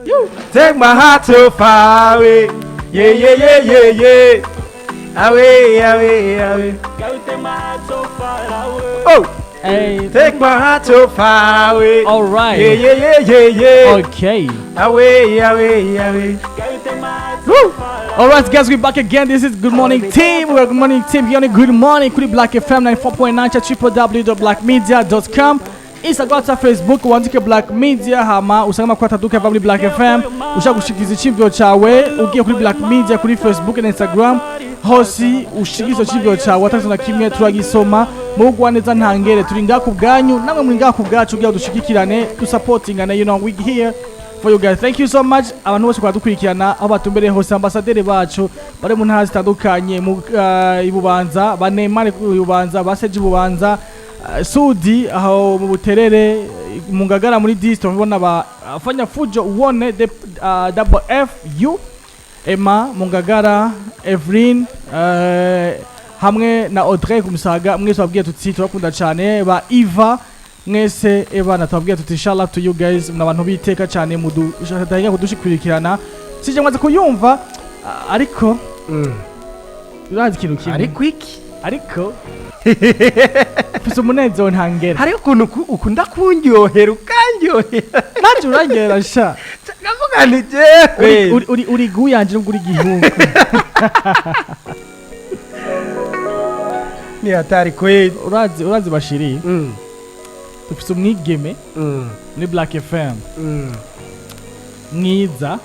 Take my heart so far away. Yeah, yeah, yeah, yeah, yeah. Away, away, away. Take my heart so far away. Oh, Hey. take my heart so far away. All right. Yeah, yeah, yeah, yeah, yeah. Okay. Away, away, away. Woo. All right, guys, we're back again. This is Good Morning Team. We're Good Morning Team. Here on Good Morning. Kuri Black FM 94.9 www.blackmedia.com. Instagram, Facebook, wandike Black Media hama usanga kwa taduka vabli Black FM. Usha gushikiza chivyo chawe ugiye kuri Black Media kuri Facebook na Instagram. Hosi ushikizo chivyo chawe atatu na kimwe turagisoma mugwa neza ntangere turi ngaku bwanyu namwe muri ngaku bwacu ugiye dushikikirane tu supporting and you know we here for you guys. Thank you so much abantu bose kwadukurikirana aho batumbere hose ambasaderi bacu bare mu ntara zitandukanye mu ibubanza banemare ibubanza baseje ibubanza Sudi aho mu buterere mu ngagara muri district ubona bafanya fujo uone double F U Emma mu ngagara Evelyn hamwe na Audrey kumusaga mwese babwiye tuti turakunda cyane ba Eva mwese ebana twabwiye tuti inshallah to you guys mnabantu biteka cyane mudu shatahinga kudushikirikirana sije mwaze kuyumva ariko urazi kintu kimwe Ariko iki? ariko Fise umunezero ntangera. Hari ukuntu ukunda kunyohera ukanyohera. Naje urangera sha. Navuga ni jewe. Uri guyanje n'uri gihungu. Ni hatari kweli. Urazi bashiri. Tufise umwigeme muri Black FM. Mwiza,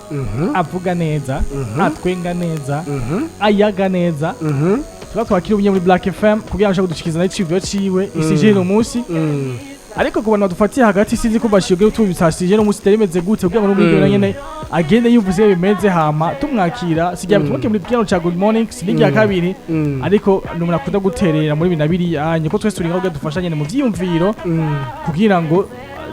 avuga neza, atwenga neza, ayaga neza. Twakira ubunye muri Black FM kugira ngo dushikizana n'icivyo ciwe isije no musi ariko kubona dufatiye hagati sinzi ko bashiyogeye tubisashije no musi terimeze gute kugira ngo n'umwigero nyene agende yuvuze bimeze hama tumwakira sijya tumuke muri piano cha Good Morning sinijya kabiri ariko numuna kuda guterera muri binabiri yanye ko twese turi ngaho dufashanye mu vyiyumviro kugira ngo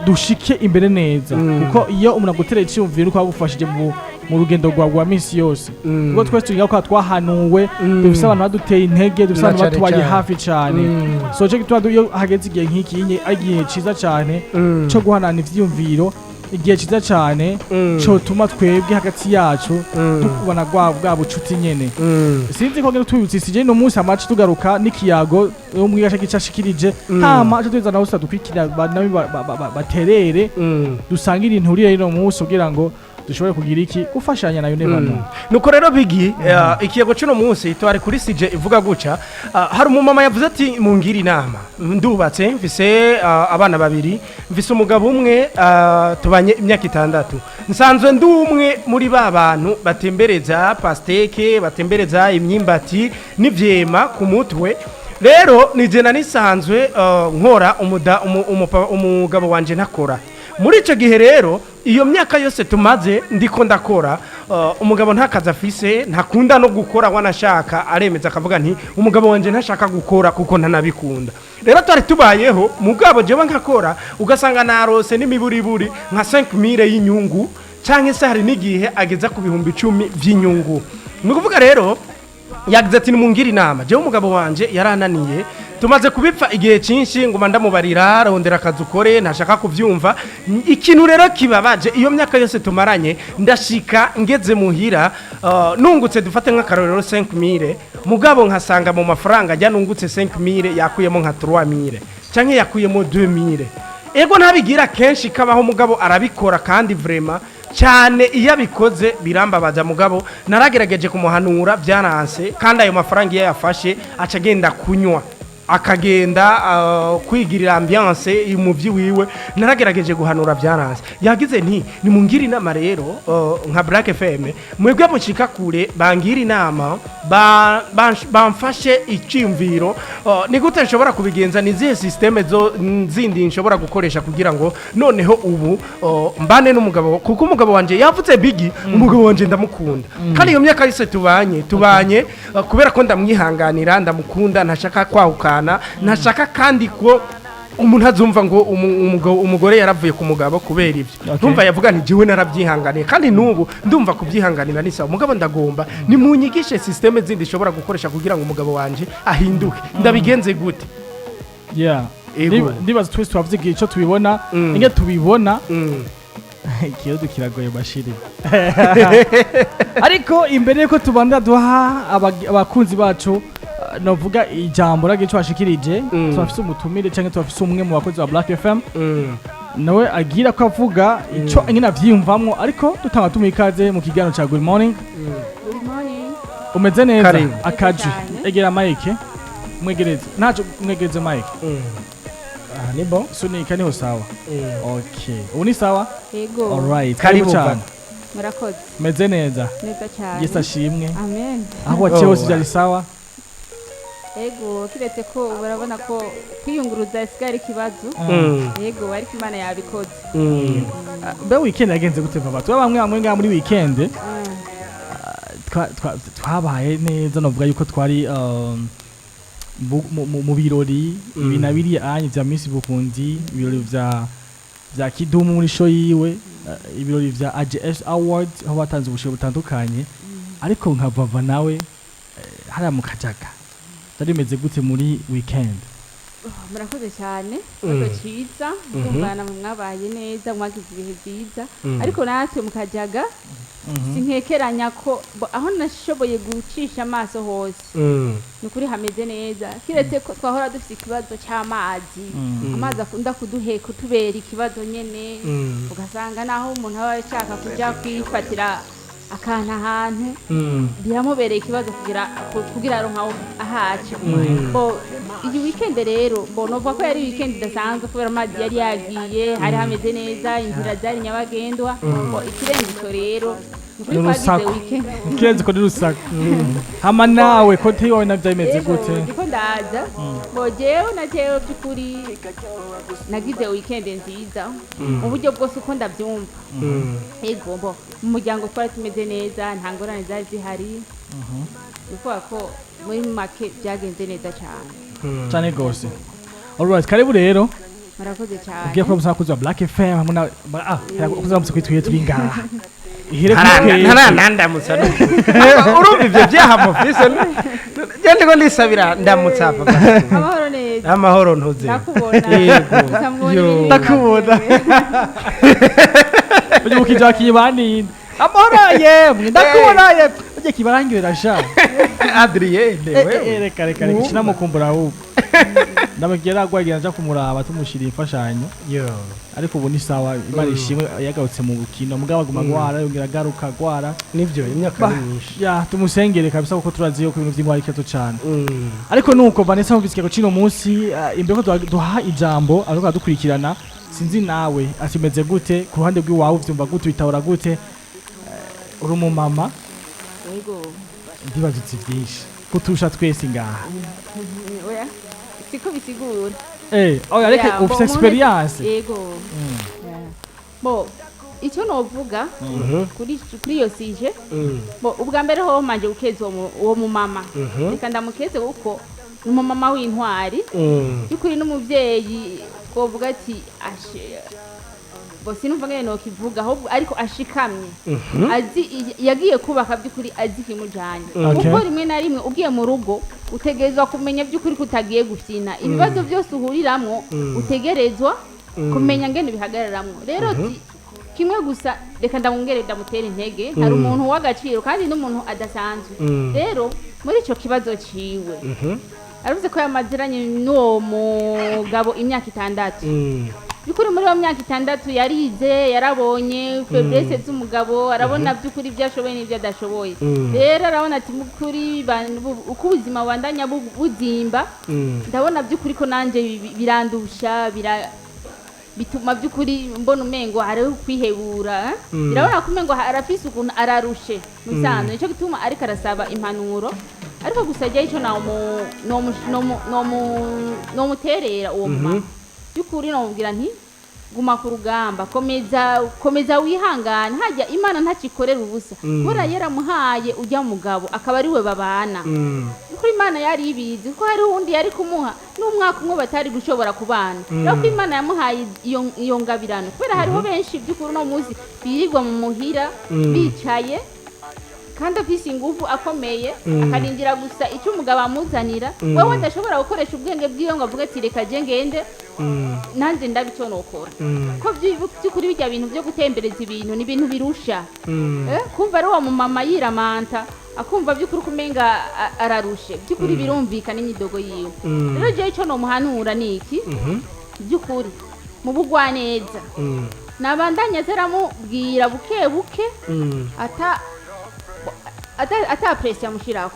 dushike imbere neza kuko iyo umuntu aguterera iciyumviro uko agufashije mu rugendo rwa minsi yose ubwo twese turi ngaho twahanuwe dufise abantu baduteye intege dufise abantu batubaye hafi cyane so cyo gitwa iyo hageze igihe nk'iki inye agiye ciza cyane cyo guhanana ivyiyumviro igihe ciza cyane cyo tuma twebwe hagati yacu tukubona bwa bucuti nyene sinzi ko ngene tubitsisije no munsi amaci tugaruka n'ikiyago yo mwigasha gicashikirije hama cyo twizana hose dukwikira baterere dusangira inturire rero munsi kugira ngo dushobore kugira iki gufashanya nayo nebano nuko rero bigi ikiyego cyo no munsi twari kuri sije ivuga guca hari umumama yavuze ati mungira inama ndubatse mfise abana babiri mfise umugabo umwe tubanye imyaka 6 nsanzwe ndumwe muri ba bantu batembereza pasteke batembereza imyimbati n'ivyema ku mutwe rero nije nanisanzwe nkora umugabo wanje ntakora muri ico gihe rero iyo myaka yose tumaze ndiko ndakora umugabo ntakaza afise ntakunda no gukora wanashaka aremeza akavuga nti umugabo wanje ntashaka gukora kuko ntanabikunda rero twari tubayeho mugabo jewe nkakora ugasanga narose n'imiburiburi nka 5000 y'inyungu canke se hari n'igihe ageza ku bihumbi 10 vy'inyungu nukuvuga rero yagize ati nimungira inama jewe umugabo wanje yarananiye tumaze kubipfa igihe cyinshi ngo mandamubarira rondera akazukore ntashaka kuvyumva ikintu rero kibabaje iyo myaka yose tumaranye ndashika ngeze muhira nungutse dufate nk'akarorero 5000 mugabo nkasanga mu mafaranga ajya nungutse 5000 yakuyemo nka 3000 canke yakuyemo 2000 ego ntabigira kenshi kabaho mugabo arabikora kandi vraiment cyane iyo abikoze birambabaza mugabo naragerageje kumuhanura byaranse kandi ayo mafaranga iyo yafashe acagenda kunywa akagenda kwigirira ambiance umuvyi wiwe naragerageje guhanura byaranze yagize nti nimungira inama rero nka Black FM mwebwe mushika kure bangira inama bamfashe icyumviro ni gute nshobora kubigenza nizihe systeme zo nzindi nshobora gukoresha kugira ngo noneho ubu mbane n'umugabo kuko umugabo wanje yavuze bigi umugabo wanje ndamukunda kandi iyo myaka yose tubanye kubera ko ndamwihanganira ndamukunda ntashaka kwahuka ntashaka kandi ko umuntu azumva ngo umugore yaravuye ku mugabo kubera ibyo ndumva yavuga nti jiwe narabyihanganiye kandi nubu ndumva kubyihanganira nisa umugabo ndagomba ni munyigishe systeme zindi shobora gukoresha kugira ngo umugabo wanje ahinduke ndabigenze gute ndibaza twese twavuze igihe cyo tubibona inge tubibona ikiyodo kiragoye bashiri ariko imbere yuko tubanda duha abakunzi bacu novuga ijambo rage cyo bashikirije tubafise umutumire canke tubafise umwe mu bakozi ba Black FM nawe agira ko avuga ico nyina vyiyumvamwo ariko dutanga tumikaze mu kiganiro ca Good Morning. Good morning. Umeze neza akaji egera mike mwegereze ntaco mwegereze mike ni bon sunika niho sawa okay ubu ni sawa Yego. alright Karibu cyane Murakoze. meze neza cyane. Yesu ashimwe Amen. aho waciye hose byari sawa Yego kiretse ko urabona ko kwiyunguruza sigari kibazo. Yego ariko Imana yabikoze. Be weekend yagenze gute papa tuba bamwe nga muri weekend twabaye neza novuga yuko twari mu birori ibinabiri anye vya Miss Burundi ibirori vya Kidumu muri show yiwe ibirori vya AJS Awards aho batanze ubushobozi butandukanye ariko nkavava nawe hara mu Kajaga tarimeze gute muri weekend Murakoze cyane cyo cyiza kumbana mwabaye neza mwagize ibihe byiza ariko natwe mu Kajaga sinkekeranya ko aho nashoboye gucisha amaso hose nukuri hameze neza kiretse ko twahora dufite ikibazo cy'amazi amazi akunda kutubera ikibazo nyene ugasanga naho umuntu aba ashaka kuja kwifatira akana ahantu biramubereye ikibazo kugira aronka ahaca iyi weekend rero novuga ko yari weekend idasanzwe kubera amazi yari yagiye hari hameze neza inzira zari nyabagendwa ikirenzo rero ikirenzo ko rusaka hama nawe ko tiyo navyo bimeze gute ndiko ndaza jewe najewe byukuri nagize weekend nziza mu buryo bwose uko ndabyumva yego mu muryango twari tumeze neza nta ngorane zari zihari bivuga ko muri make byagenze neza cyane gose alright karibu rero murakoze cyane ugiye ko musakuza Black FM hamwe na kuza musakwiye turi ngaha ndamutsa urumva ivyo byahamufise gende ko ndisabira ndamutsa papa amahoro neza amahoro ntuze ndakubona uje mukija kibani amahoro yemwe ndakubona ye uje kibarangirira sha Adrien wewe reka kishina mukumbura ahubwo ndabagera gwagira nja kumuraba tumushira imfashanyo ariko ubu ni sawa Imana ishimwe yagarutse mu bukino mugabo aguma gwara yongera garuka gwara nivyo imyaka myinshi ya tumusengere kabisa kuko turaziye ko ibintu by'ingwara iketo cyane ariko nuko Vanessa mubisike ko cino munsi imbere ko duha ijambo ariko dukurikirana sinzi nawe asimeze gute ku ruhande rw'iwawe vyumva gute bitahora gute uri mu mama yego ndibazitse byinshi kutusha twese ngaha oya siko bisigura oya reka ufite experience yego icyo novuga kuri iyo sije ubwa mbere ho manje ukeze uwo mu mama reka ndamukeze uko umumama w'intwari y'ukuri n'umuvyeyi twovuga ati sinumva ngene no kivuga ahubwo ariko ashikamye azi yagiye kubaka by'ukuri azi kimujanye kuko rimwe na rimwe ugiye mu rugo utegerezwa kumenya by'ukuri kutagiye gufyina ibibazo byose uhuriramwo utegerezwa kumenya ngene bihagararamwo rero kimwe gusa reka ndamwongere ndamutera intege hari umuntu w'agaciro kandi n'umuntu adasanzwe rero muri ico kibazo ciwe aravuze ko yamaziranye n'uwo mugabo imyaka 6 bikuri muri wa myaka 6 yarize yarabonye faiblesse z'umugabo arabona byukuri byashoboye n'ibyo adashoboye rero arabona ati mukuri uko ubuzima bandanya buzimba ndabona byukuri ko nanje birandusha bituma byukuri mbona umengo hari kwihebura birabona ko umengo arafise ukuntu ararushe musanzwe nico gituma ariko arasaba impanuro ariko gusa jya ico no muterera uwo mama byukuri nomubwira nti guma ku rugamba komeza wihangane hajya Imana ntakikorera ubusa bora yaramuhaye ujya mugabo akaba ari we babana kuko Imana yari ibizi ko hari undi yari kumuha n'umwaka umwe batari gushobora kubana rero Imana yamuhaye iyo ngabirano kubera hariho benshi byukuri no muzi birirwa mu muhira bicaye kandi afise ingufu akomeye akarindira gusa icyo umugabo amuzanira wowe adashobora gukoresha ubwenge bw'iyo ngo avuge ati reka je ngende nanjye ndabiconokora ko by'ukuri bijya bintu byo gutembereza ibintu ni ibintu birusha kumva ari uwo mumama yiramanta akumva by'ukuri kumenga ararushe by'ukuri birumvikana imyidogo yiwe rero jewe icyo nomuhanura ni iki by'ukuri mu bugwaneza nabandanya azaramubwira buke buke ata pressure amushiraho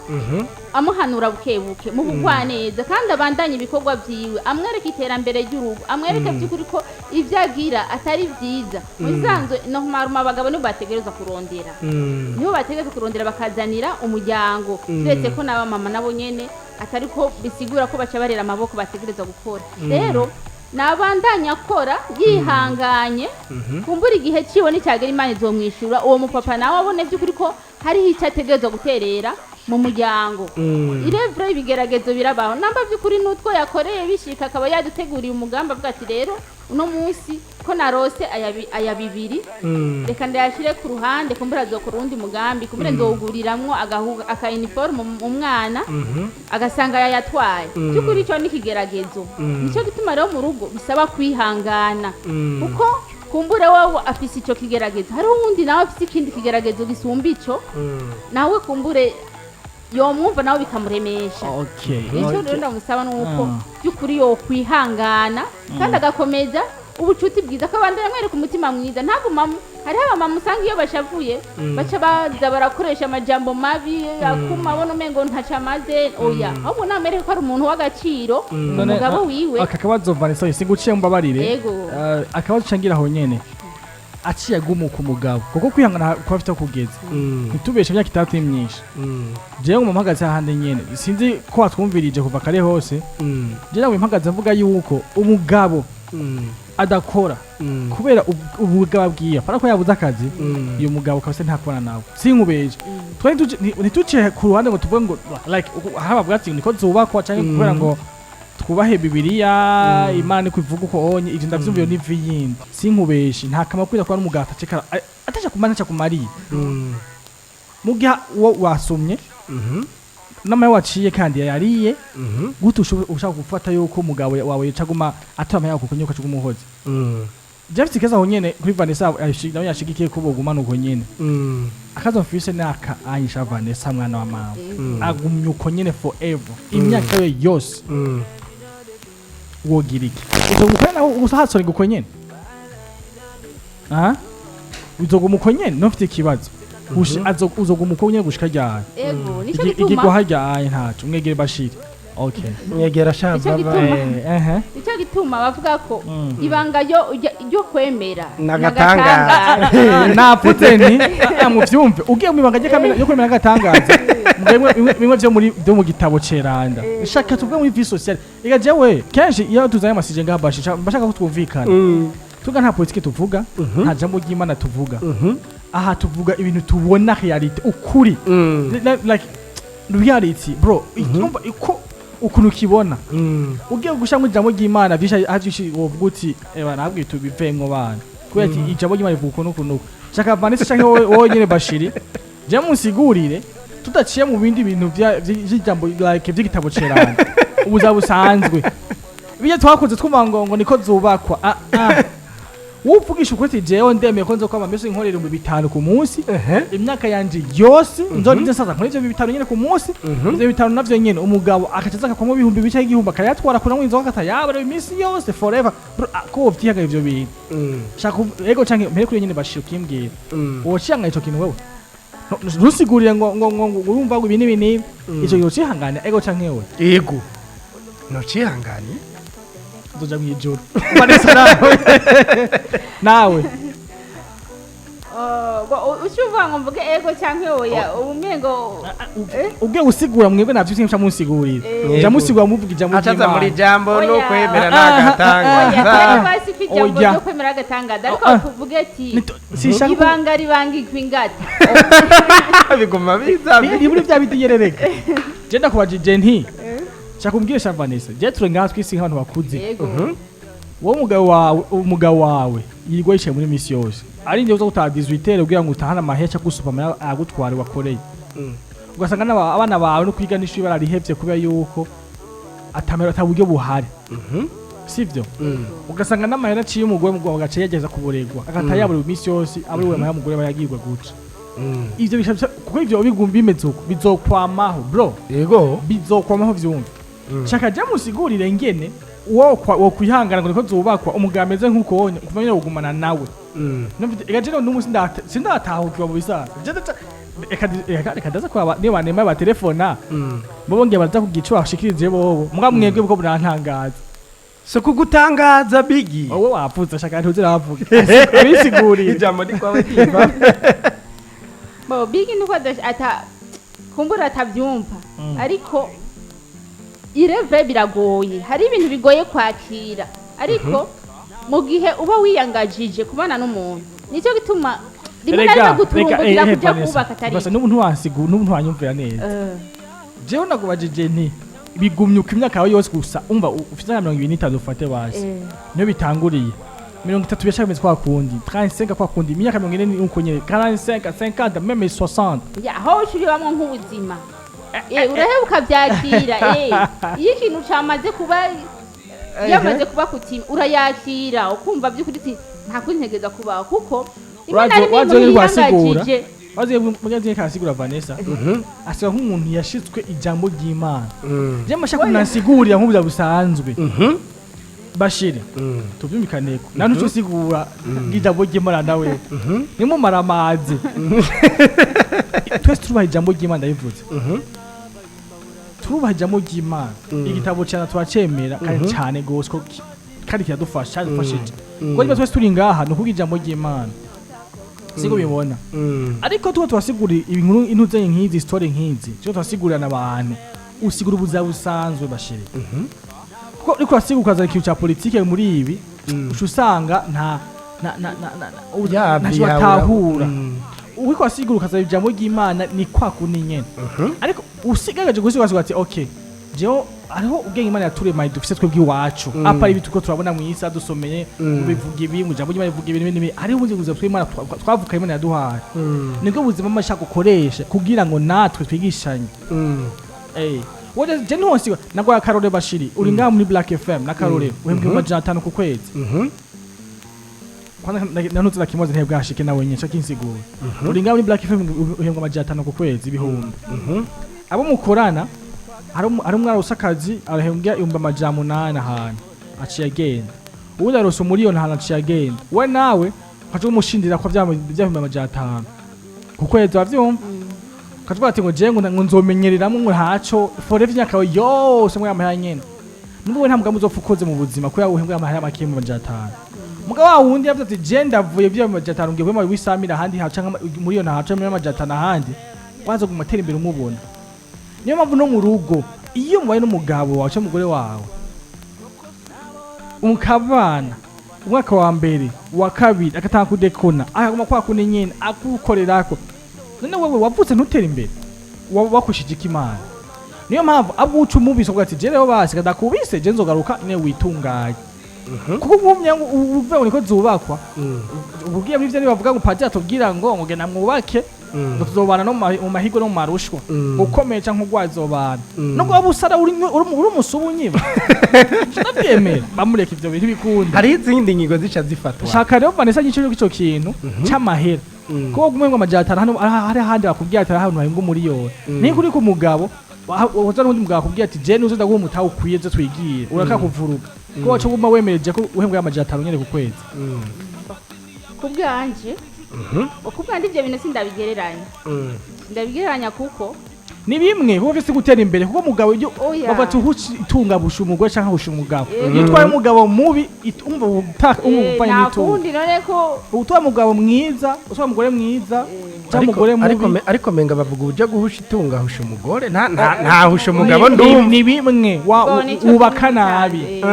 amuhanura buke buke mu bugwaneza kandi abandanye ibikorwa byiwe amwereka iterambere ry'urugo amwereka by'ukuri ko ivyagira atari vyiza musanzwe no maruma abagabo nibo bategereza kurondera nibo bategereza kurondera bakazanira umuryango turetse ko naba mama nabo nyene atari ko bisigura ko baca barera amaboko bategereza gukora rero nabandanya akora yihanganye kumbura igihe ciwe nicyagera Imana izomwishura uwo mupapa nawe abone by'ukuri ko hariho icyo ategereza guterera mu muryango irevure ibigeragezo birabaho namba by'ukuri n'utwo yakoreye bishika akaba yaduteguriye umugambi avuga ati rero uno munsi ko narose aya bibiri reka ndayashire ku ruhande kumbura azokora urundi mugambi kumbura nzoguriramwo aka uniforme umwana agasanga yayatwaye by'ukuri icyo ni ikigeragezo nicyo gituma rero mu rugo bisaba kwihangana kuko kumbure wowe afise icyo kigeragezo hari uwundi nawe afise ikindi kigeragezo gisumba ico nawe kumbure yomwumva nawe bikamuremesha icyo rero ndamusaba nuko by'ukuri yo kwihangana kandi agakomeza ubucuti bwiza ko abandi bamwereka umutima mwiza ntabwo hariho abamama usanga iyo bashavuye baca baza barakoresha amajambo mabi akuma abona umengo ntaca amaze oya ahubwo namereka ko ari umuntu w'agaciro umugabo wiwe aka kabazo Vanessa singuciye mbabarire akabazo cangira aho nyene aciye agumuka umugabo kuko kwihangana ko afite kugeza ntitubeshe imyaka 3 myinshi jewe mu mpagaze ahandi nyene sinzi ko watwumvirije kuva kare hose je nawe mpagaze mvuga yuko umugabo adakora kubera ubugabo bwiya para ko yabuze akazi uyu mugabo kabise ntakora nawe sinkubeje ntituce ku ruhande ngo tuvuge ngo like haba bwatsi niko zubakwa cyangwa kubera ngo twubahe Bibiliya Imana kuvuga uko onye ivyo ndavyumviye n'ivi yindi sinkubeshi nta kamakwira kwa n'umugabo ataceka ataje kumana kumariye mugiha wasumye nama waciye kandi yariye gute ushaka gufata yuko umugabo wawe yacaguma atama yako kunyuka cy'umuhozi Jafite kaza honyene kuri Vanessa nawe yashigikiye ko bogumana uko nyene akaza mfise naka Aisha Vanessa mwana wa mama agumye uko nyene forever imyaka yose wogiriki uzogukora usahatsore guko nyene uzoguma uko nyene nofite ikibazo uzoguma uko nyene gushika ryari ego nico gituma igiko harya ntacu mwegere bashiri okay mwegera shamba icyo gituma bavuga ko ibanga ryo kwemera nagatanga napute ni muvyumve ugiye mu ibanga yo kwemera gatangaza bimwe byo mu gitabo ceranda shaka tuvuge muri vie sociale ega jewe kenshi iyo tuzanye amasije ngabasha bashaka ko twumvikana tuga nta politike tuvuga nta jambo ry'Imana tuvuga aha tuvuga ibintu tubona reality ukuri like reality bro icyumba ukuntu kibona ugiye gushamwe ijambo ry'Imana bisha hajishi wovuga uti eba nabwiye tubivengo bana kubera ati ijambo ry'Imana rivuga ukuntu shaka Vanessa canke wowe nyene bashiri je musigurire tudaciye mu bindi bintu by'ijambo like by'igitabo cerana ubuza busanzwe biye twakoze twumangongo niko zubakwa uvugisha ukwete jewe ndemeye ko nzo kwama mbese inkorera mu bitanu ku munsi imyaka yanje yose nzonje saza nkore ivyo bitanu nyene ku munsi ivyo bitanu navyo nyene umugabo akacaza akakwamo ibihumbi bice y'igihumba akayatwara kuna mwinzo akatayabara iminsi yose forever ko vyihaga ivyo bintu shaka ego canke mpere kuri nyene bashira kimbwira uwo cyanga ico kintu wewe ntusigurire ngo urumva ngo ibintu bini ico yo cihangana ego canke wewe yego no cihangana doja mwijoro Vanessa nawe ucyuvuga ngo mvuge ego canke oya umengo ubwe usigura mwebwe navyo cyangwa musigurira jamusigura muvuga ijambo acaza muri jambo no kwemera nagatanga basi kijambo no kwemera gatangaza ariko tuvuge ati ibanga ribangikwa ingati bigoma biza biri bya bitiyerereka je ndakubajije nti chakumbwiye Vanessa je turenga twisi nk'abantu bakuze wo umugabo wawe yirwa yicaye muri misi yose ari nje uza gutaha 18 kugira ngo utahana amahecha gusupama agutware wakoreye ugasanga abana bawe no kwiga n'ishuri bararihevye kubera yuko atamera ataburyo buhari sivyo ugasanga n'amahera aciye umugore mu Rwanda gace yageza kuboregwa akatayabura iminsi yose aburi we mugore bayagirwa guca ivyo bishabye kuko ivyo bigumba bimeze uko bizokwamaho bro yego bizokwamaho vyumva shaka je musigurire ngene wo kwihangana ngo niko zubakwa umugameze nkuko wonye kumenya wogumana nawe egaje no numunsi sindatahukirwa mu bisaza eka ndaza kwa ni banema ba telefona bobo ngiye baza kugico bashikirije bobo mbwa mwebwe bwo burantangaza so kugutangaza bigi wowe wapfuza shaka ntuziravuga bisiguriye ijambo ni kwawe kimba bo bigi nuko ata kumbura atavyumva ariko ireve biragoye hari ibintu bigoye kwakira ariko mu gihe uba wiyangajije kubana n'umuntu nicyo gituma rimwe na rimwe gutumbukira kujya kubaka atari basa n'umuntu wasigu n'umuntu wanyumvira neza jewe nagubajije nti bigumyuka imyaka yawe yose gusa umva ufite 25 ufate basi niyo bitanguriye 30 byashaka kwa kundi 35 kwa kundi imyaka 40 uko nyene 45 50 même 60 ya ho shuri bamwe nk'ubuzima urahebuka byakira iyo ikintu cyamaze kuba yamaze kuba kutima urayakira ukumva by'ukuri nta kuntegeza kubaho kuko waje mugenzi kasigura Vanessa asaba nk'umuntu yashitswe ijambo ry'Imana je mashaka kunansigurira nk'ubuza busanzwe bashire tubyumvikaneko nantu tusigura ngijambo ry'Imana nawe nimo maramaze twese turubaha ijambo ry'Imana ndabivuze turubaha ijambo ry'Imana igitabo cyana twacemera kandi cyane gose ko kandi kiradufasha cyadufashije ngo niba twese turi ngaha no kugira ijambo ry'Imana siko bibona ariko tuba twasigura ibinkuru intuze nk'izi story nk'izi cyo twasigurana abantu usigura ubuza busanzwe bashire kuko ariko asigura kaza ikintu cya politike muri ibi usanga nta batahura uko asigura kaza ijambo ry'Imana ni kwa kuninyene ariko usigaje gusigura ati okay jewe ariho ubwenge Imana yaturemaye dufise twebwe iwacu apa ibi tuko turabona mu Isa dusomeye bivuga ibi ngo jambo Imana ivuga ibintu n'ibindi ariho ubuze kuza tw'Imana twavuka Imana yaduhaye niko buzima amashaka gukoresha kugira ngo natwe twigishanye woje je ntonsi nago ya Karole Bashiri uri ngaha muri Black FM na Karole uhembwe amajana 5 ku kwezi kwana nanutse nakimoze ntebwa ashike nawe nyesha kinsigura uri ngaha muri Black FM uhembwe amajana 5 ku kwezi ibihumbi abo mukorana ari umwana usakazi arahembwa 800 ahantu aciye agenda ubundi arose umuriyoni ahantu aciye agenda we nawe kaje umushindira kwa byahembwa amajana 5 ku kwezi wavyumva kavuga ati ngo je ngo nzomenyereramwe ngo ntaco forever nyaka yose mwe amahaya nyene nubwo nta mugabo uzopfukoze mu buzima ko yawuhembwa amahaya make mu majana 5 mugabo wundi yavuze ati je ndavuye byo mu majana 5 ngiye kwema wisamira handi haca muri yo ntaca mu majana 5 handi waza gumatera imbere umubona niyo mpamvu no mu rugo iyo mubaye n'umugabo wawe cyangwa umugore wawe umukabana umwaka wa mbere wa kabiri agatanga kudekona akaguma kwa kune nyene akukorerako none wewe wavutse ntutera imbere wakushije Imana niyo mpamvu abuca umubise ubwo ati jereho basi kadakubise je nzogaruka ne witungaye kuko umumye uvuye niko zubakwa ubwiye muri byo bavuga ngo paja tubwira ngo ngena mwubake ngo tuzobana no mu mahigo no mu marushwa ukomeye canke ugwazobana nubwo wabusara uri umusubu nyiba ndabyemera bamureka ivyo bintu bikunda hari izindi nyigo zica zifatwa shaka rero Vanessa nyicyo cyo kintu cy'amahera ko gumwe ngo amajana hano hari handi bakubwira ati hano hari ngo umuriyoni ni kuri ku mugabo waza n'undi mugabo akubwira ati je nuzo ndaguha umutaho ukwiye byo twigiye uraka kuvuruga ko wacu guma wemereje ko uhembwa amajana 5 nyene ku kwezi kubwanje ukubwanje ibyo bintu sindabigereranya kuko ni bimwe kuko ufite gutera imbere kuko mugabo iyo bafata utunga busha umugore cyangwa busha umugabo yitwaye umugabo mubi umva umupanye n'ito nakundi none ko utwa mugabo mwiza utwa umugore mwiza cyangwa umugore mubi ariko menga bavuga uje guhusha itunga husha umugore nta husha umugabo ndumva ni bimwe ubaka nabi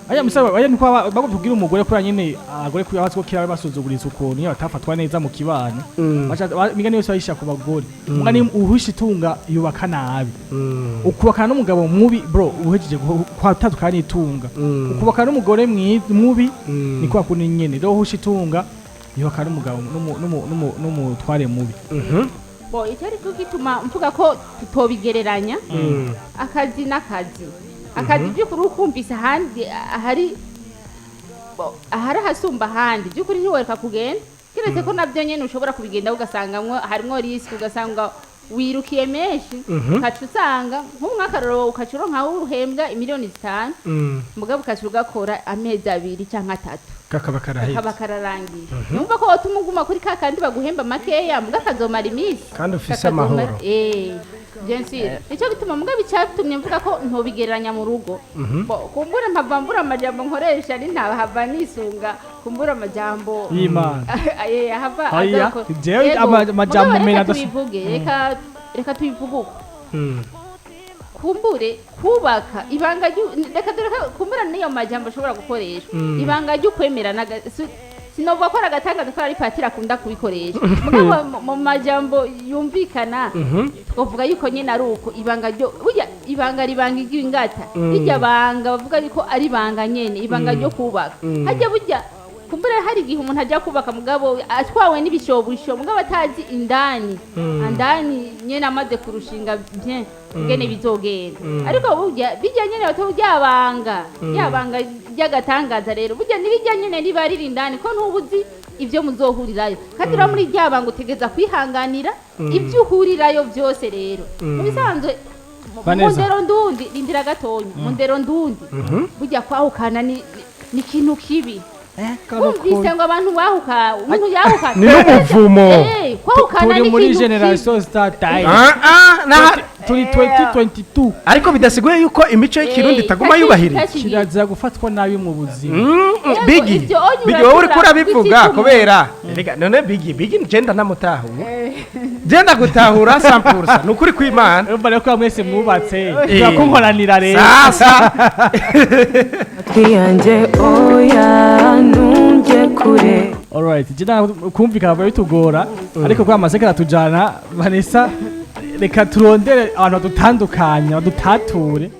aya musaba aya niko bagubwira umugore ko nyene agore ko yabatse ko kirabe basuzuguriza ukuntu iyo batafatwa neza mu kibano migani yose ayisha ku bagore mugani uhisha itunga yubaka nabi ukubakana n'umugabo mubi bro uhejeje kwatatukana itunga ukubakana n'umugore mubi ni kwa kuni nyene rero uhisha itunga yoka ari umugabo n'umutware mubi. bo icyari cyo gituma mvuga ko tutobigereranya akazi n'akazi by'ukuri ukumvise ahandi ahari hasumba ahandi by'ukuri ntiworeka kugenda kiretse ko nabyo nyene ushobora kubigenda ugasangamwo harimo risk ugasanga wirukiye menshi ukaca usanga nk'umwakaroro ukacuro nka uruhembwa imiliyoni 5 mugabo ukaca ugakora amezi 2 canke 3 kakaba kararangiye numva ko utumuguma kuri kakandi baguhemba makeya muga kazomara imisi kandi ufise amahoro Jensi nicyo bituma mugabo icyatumye mvuga ko ntobigereranya mu rugo kumbura mpavambura amajambo nkoresha ni ntahava nisunga kumbura amajambo y'Imana hava azako jewe amajambo mena tubivuge reka tubivuge uko kumbure kubaka ibanga reka kumbura niyo majambo ushobora gukoresha ibanga ryo kwemerana sinovuga ko aragatanga ko ari patira akunda kubikoresha mugabo mu majambo yumvikana twovuga yuko nyine ari uko ibanga ryo burya ibanga ribanga ingata rijya banga bavuga yuko ari banga nyene ibanga ryo kubaka hajya burya kumbura hari igihe umuntu ajya kubaka mugabo atwawe n'ibishobisho mugabo atazi indani nyene amaze kurushinga bien ngene bizogenda ariko burya bijya nyene bato yabanga ryagatangaza rero burya nibijya nyene ribarira indani ko ntubuzi ivyo muzohurirayo kandi ura muri ryabanga utegeza kwihanganira ivyo uhurirayo byose rero mubisanzwe mundero ndundi rindira gatonya mundero ndundi burya kwahukana ni ikintu kibi kumvise ngo abantu bahuka umuntu yahuka ni n'umuvumo turi muri generation star time turi 2022 ariko bidasiguye yuko imico y'ikirundi itaguma yubahiriza kirazira gufatwa nabi mu buzima bigi wowe uri kurabivuga kubera rega none bigi ngenda namutahu genda gutahura 100% nukuri kw'Imana urumva rero ko mwese mwubatse turakunkoranira rero sasa twiyanje oya nunje kure. Alright, jina kumvikana bitugora ariko kwa amaseka ratujana Vanessa reka turondere abantu dutandukanya dutature